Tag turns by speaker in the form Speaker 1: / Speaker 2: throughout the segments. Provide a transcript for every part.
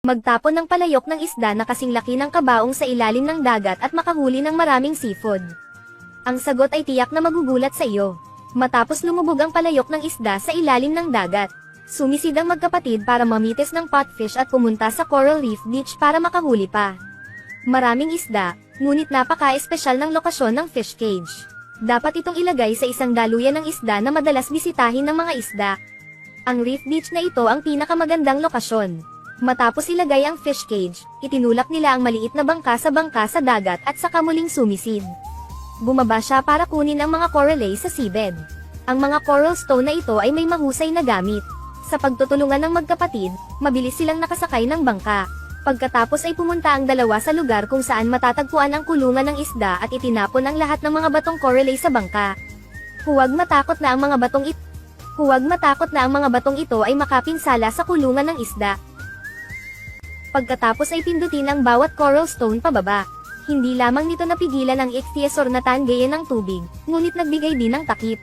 Speaker 1: Magtapon ng palayok ng isda na kasing laki ng kabaong sa ilalim ng dagat at makahuli ng maraming seafood. Ang sagot ay tiyak na magugulat sa iyo. Matapos lumubog ang palayok ng isda sa ilalim ng dagat, sumisid ang magkapatid para mamitis ng potfish at pumunta sa Coral Reef Beach para makahuli pa. Maraming isda, ngunit napaka-espesyal ng lokasyon ng fish cage. Dapat itong ilagay sa isang daluyan ng isda na madalas bisitahin ng mga isda. Ang Reef Beach na ito ang pinakamagandang lokasyon. Matapos ilagay ang fish cage, itinulak nila ang maliit na bangka sa dagat at saka muling sumisid. Bumaba siya para kunin ang mga corallay sa seabed. Ang mga coral stone na ito ay may mahusay na gamit. Sa pagtutulungan ng magkapatid, mabilis silang nakasakay ng bangka. Pagkatapos ay pumunta ang dalawa sa lugar kung saan matatagpuan ang kulungan ng isda at itinapon ang lahat ng mga batong corallay sa bangka. Huwag matakot na ang mga batong ito ay makapinsala sa kulungan ng isda. Pagkatapos ay pindutin ang bawat coral stone pababa. Hindi lamang nito napigilan ang ichthyosaur na tanggayan ng tubig, ngunit nagbigay din ng takip.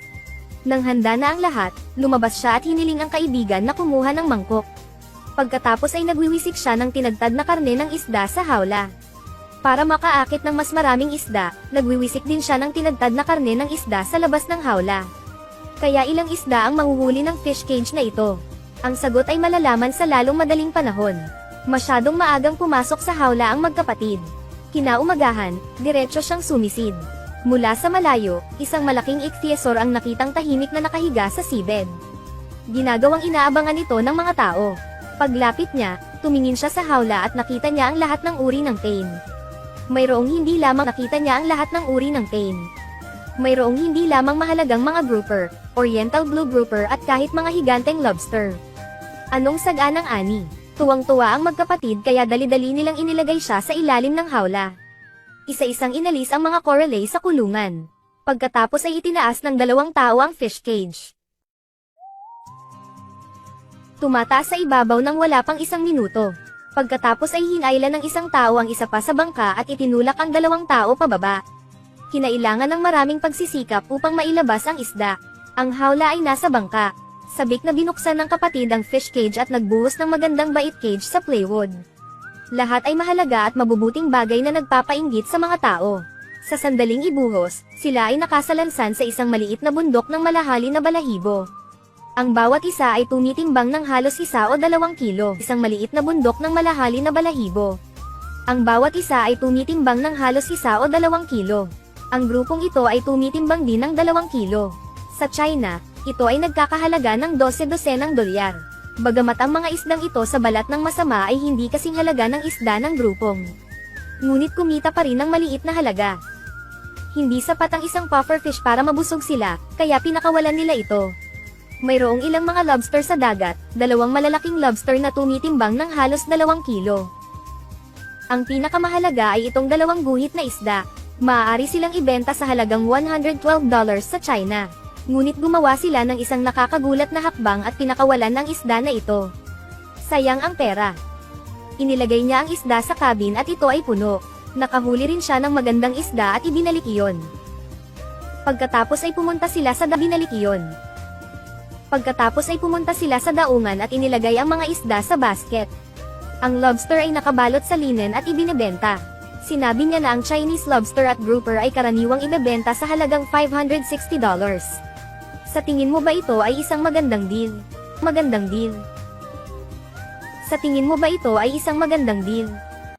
Speaker 1: Nang handa na ang lahat, lumabas siya at hiniling ang kaibigan na kumuha ng mangkok. Pagkatapos ay nagwiwisik siya ng tinagtad na karne ng isda sa hawla. Para makaakit ng mas maraming isda, nagwiwisik din siya ng tinagtad na karne ng isda sa labas ng hawla. Kaya ilang isda ang mahuhuli ng fish cage na ito? Ang sagot ay malalaman sa lalong madaling panahon. Masyadong maagang pumasok sa hawla ang magkapatid. Kinaumagahan, diretso siyang sumisid. Mula sa malayo, isang malaking ichthyosaur ang nakitang tahimik na nakahiga sa seabed. Ginagawang inaabangan ito ng mga tao. Paglapit niya, tumingin siya sa hawla at nakita niya ang lahat ng uri ng pain. Mayroong hindi lamang mahalagang mga grouper, oriental blue grouper at kahit mga higanteng lobster. Anong saganang ani? Tuwang-tuwa ang magkapatid kaya dali-dali nilang inilagay siya sa ilalim ng hawla. Isa-isang inalis ang mga corallay sa kulungan. Pagkatapos ay itinaas ng dalawang tao ang fish cage. Tumataas sa ibabaw ng wala pang 1 minuto. Pagkatapos ay hinailan ng isang tao ang isa pa sa bangka at itinulak ang dalawang tao pababa. Kinailangan ng maraming pagsisikap upang mailabas ang isda. Ang hawla ay nasa bangka. Sabik na binuksan ng kapatid ang fish cage at nagbuhos ng magandang bait cage sa plywood. Lahat ay mahalaga at mabubuting bagay na nagpapainggit sa mga tao. Sa sandaling ibuhos, sila ay nakasalansan sa isang maliit na bundok ng malahali na balahibo. Ang bawat isa ay tumitimbang ng halos 1 o 2 kilo. Isang maliit na bundok ng malahali na balahibo. Ang bawat isa ay tumitimbang ng halos 1 o 2 kilo. Ang grupong ito ay tumitimbang din ng 2 kilo. Sa China, ito ay nagkakahalaga ng 12 dosenang dolyar. Bagamat ang mga isdang ito sa balat ng masama ay hindi kasing halaga ng isda ng grupong. Ngunit kumita pa rin ng maliit na halaga. Hindi sapat ang isang pufferfish para mabusog sila, kaya pinakawalan nila ito. Mayroong ilang mga lobster sa dagat, 2 malalaking lobster na tumitimbang ng halos 2 kilo. Ang pinakamahalaga ay itong 2 guhit na isda. Maaari silang ibenta sa halagang $112 sa China. Ngunit gumawa sila ng isang nakakagulat na hakbang at pinakawalan ang isda na ito. Sayang ang pera. Inilagay niya ang isda sa cabin at ito ay puno. Nakahuli rin siya ng magandang isda at ibinalik iyon. Pagkatapos ay pumunta sila sa daungan at inilagay ang mga isda sa basket. Ang lobster ay nakabalot sa linen at ibinebenta. Sinabi niya na ang Chinese lobster at grouper ay karaniwang ibebenta sa halagang $560. Sa tingin mo ba ito ay isang magandang deal? Sa tingin mo ba ito ay isang magandang deal?